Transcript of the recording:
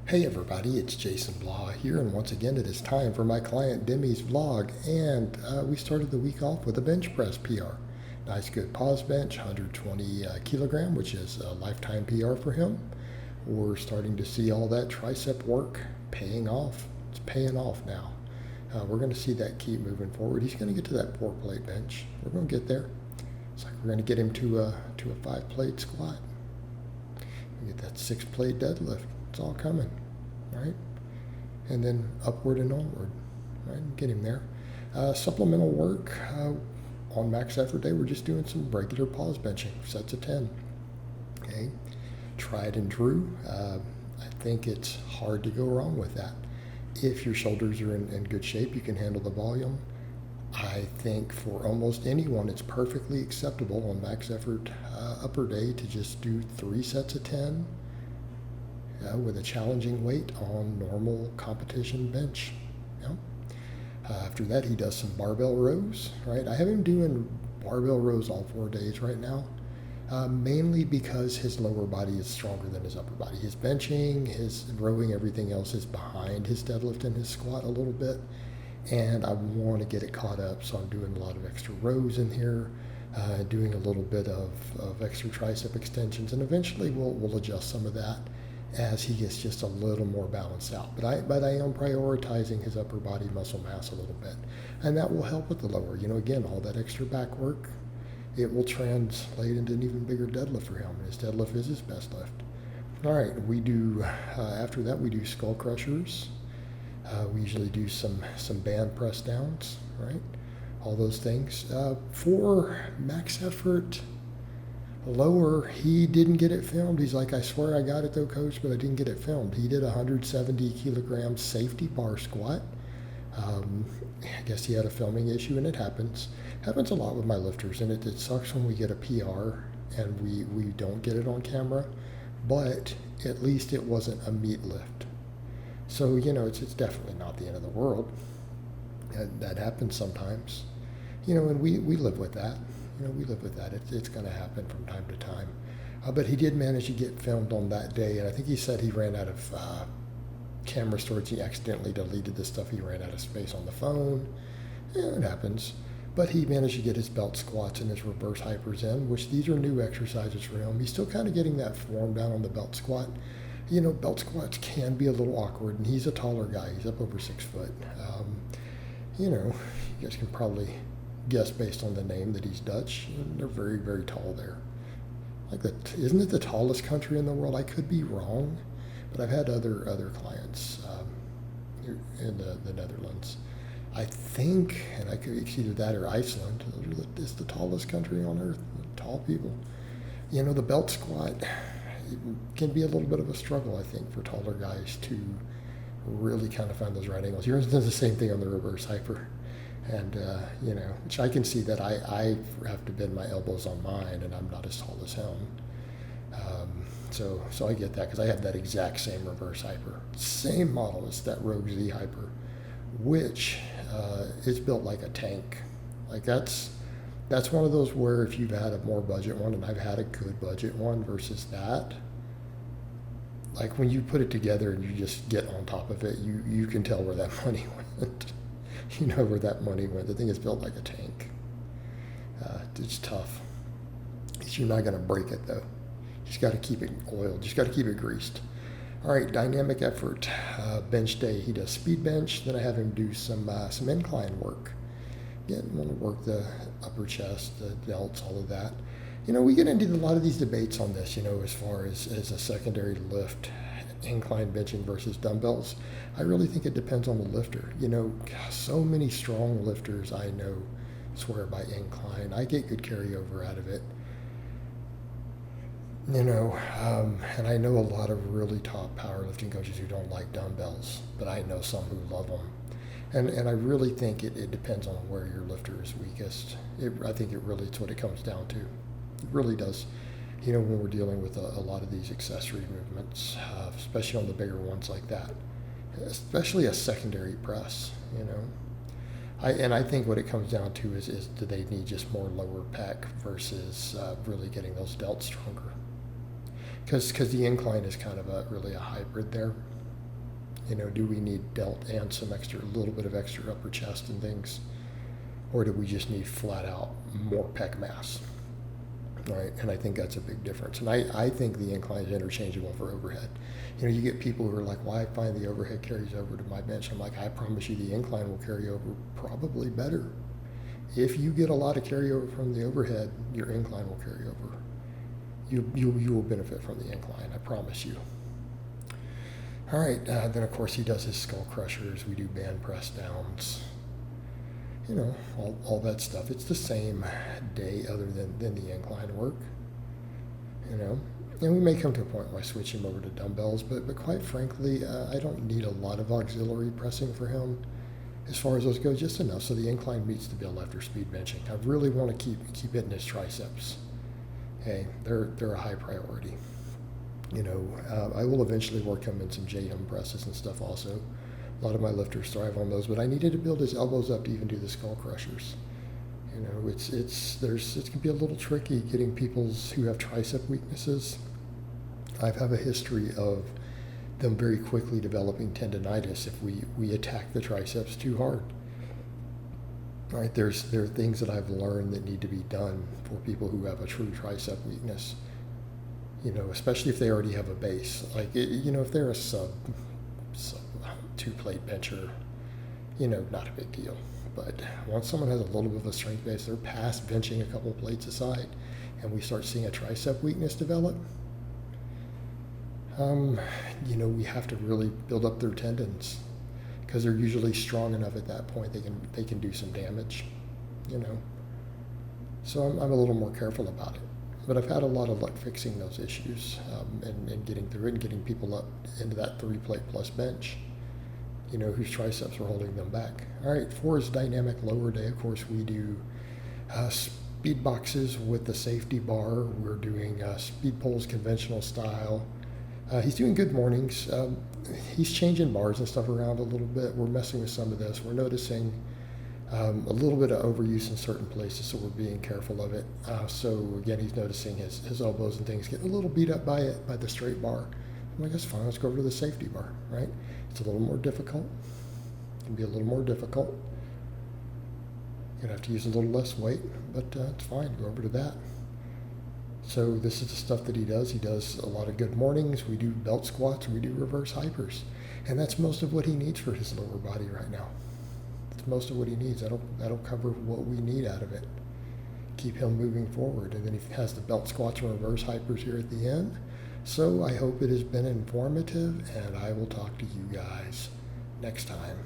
Hey everybody, it's Jason Blaha here, and once again it is time for my client Demi's vlog, and we started the week off with a bench press PR. Nice good pause bench, 120 kilogram, which is a lifetime PR for him. We're starting to see all that tricep work paying off. It's paying off now. We're going to see that keep moving forward. He's going to get to that 4-plate bench. We're going to get there. It's like we're going to get him to a 5-plate squat. We get that 6-plate deadlift. It's all coming, right? And then upward and onward, right? Get him there. Supplemental work on max effort day. We're just doing some regular pause benching, sets of 10. Okay, tried and true. I think it's hard to go wrong with that. If your shoulders are in good shape, you can handle the volume. I think for almost anyone, it's perfectly acceptable on max effort upper day to just do 3 sets of 10 with a challenging weight on normal competition bench. Yeah. After that, he does some barbell rows, right? I have him doing barbell rows all 4 days right now, mainly because his lower body is stronger than his upper body. His benching, his rowing, everything else is behind his deadlift and his squat a little bit. And I want to get it caught up, so I'm doing a lot of extra rows in here, doing a little bit of extra tricep extensions, and eventually we'll adjust some of that as he gets just a little more balanced out. But I am prioritizing his upper body muscle mass a little bit, and that will help with the lower. Again, all that extra back work, it will translate into an even bigger deadlift for him. His deadlift is his best lift. All right, we do after that we do skull crushers. We usually do some band press downs, right? All those things. For max effort lower, he didn't get it filmed. He's like, I swear I got it though, coach, but I didn't get it filmed. He did a 170 kilogram safety bar squat. I guess he had a filming issue, and it happens. Happens a lot with my lifters, and it sucks when we get a PR and we don't get it on camera, but at least it wasn't a meat lift. So, it's definitely not the end of the world. That happens sometimes. And we live with that. We live with that. It's going to happen from time to time. But he did manage to get filmed on that day, and I think he said he ran out of camera storage. He accidentally deleted the stuff. He ran out of space on the phone. Yeah, it happens. But he managed to get his belt squats and his reverse hypers in, which these are new exercises for him. He's still kind of getting that form down on the belt squat. Belt squats can be a little awkward, and he's a taller guy. He's up over 6 foot. You guys can probably guess based on the name that he's Dutch. They're very, very tall there. Isn't it the tallest country in the world? I could be wrong, but I've had other clients here in the Netherlands. I think, and it's either that or Iceland. It's the tallest country on earth. Tall people. The belt squat, it can be a little bit of a struggle, I think, for taller guys to really kind of find those right angles. Yours does the same thing on the reverse hyper. And, which I can see that I have to bend my elbows on mine, and I'm not as tall as him. So I get that, because I have that exact same reverse hyper. Same model as that Rogue Z hyper, which is built like a tank. That's one of those where if you've had a more budget one, and I've had a good budget one versus that, like when you put it together and you just get on top of it, you can tell where that money went. You know where that money went. The thing is built like a tank. It's tough. You're not going to break it though. You just got to keep it oiled. Just got to keep it greased. All right, dynamic effort. Bench day. He does speed bench. Then I have him do some incline work. Again, want to work the upper chest, the delts, all of that. We get into a lot of these debates on this, as far as a secondary lift, incline benching versus dumbbells. I really think it depends on the lifter. So many strong lifters I know swear by incline. I get good carryover out of it. And I know a lot of really top powerlifting coaches who don't like dumbbells, but I know some who love them. And I really think it depends on where your lifter is weakest. I think it's what it comes down to. It really does. When we're dealing with a lot of these accessory movements, especially on the bigger ones like that, especially a secondary press, I think what it comes down to is do they need just more lower pec versus really getting those delts stronger? Because the incline is kind of really a hybrid there. Do we need delt and some extra, a little bit of extra upper chest and things? Or do we just need flat out more pec mass? Right? And I think that's a big difference. And I think the incline is interchangeable for overhead. You get people who are like, well, I find the overhead carries over to my bench. I'm like, I promise you the incline will carry over probably better. If you get a lot of carryover from the overhead, your incline will carry over. You will benefit from the incline, I promise you. All right, then of course he does his skull crushers. We do band press downs. All that stuff. It's the same day other than the incline work. And we may come to a point where I switch him over to dumbbells, but quite frankly, I don't need a lot of auxiliary pressing for him. As far as those go, just enough so the incline meets the bill after speed benching. I really want to keep hitting his triceps. Hey, they're a high priority. I will eventually work him in some JM presses and stuff also. A lot of my lifters thrive on those, but I needed to build his elbows up to even do the skull crushers. It can be a little tricky getting people who have tricep weaknesses. I have a history of them very quickly developing tendonitis if we attack the triceps too hard. Right? There are things that I've learned that need to be done for people who have a true tricep weakness. Especially if they already have a base. Like if they're a sub 2-plate bencher, not a big deal. But once someone has a little bit of a strength base, they're past benching a couple plates aside, and we start seeing a tricep weakness develop. We have to really build up their tendons because they're usually strong enough at that point they can do some damage. So I'm a little more careful about it. But I've had a lot of luck fixing those issues and getting through it and getting people up into that 3-plate plus bench, whose triceps are holding them back. All right, for his dynamic lower day, of course, we do speed boxes with the safety bar. We're doing speed pulls conventional style. He's doing good mornings. He's changing bars and stuff around a little bit. We're messing with some of this. We're noticing a little bit of overuse in certain places, so we're being careful of it. So again, he's noticing his elbows and things getting a little beat up by the straight bar. I'm like, that's fine, let's go over to the safety bar, right? It's a little more difficult. It can be a little more difficult. You're gonna have to use a little less weight, but it's fine, go over to that. So this is the stuff that he does. He does a lot of good mornings. We do belt squats, we do reverse hypers. And that's most of what he needs for his lower body right now. It's most of what he needs. That'll cover what we need out of it. Keep him moving forward. And then he has the belt squats and reverse hypers here at the end. So I hope it has been informative, and I will talk to you guys next time.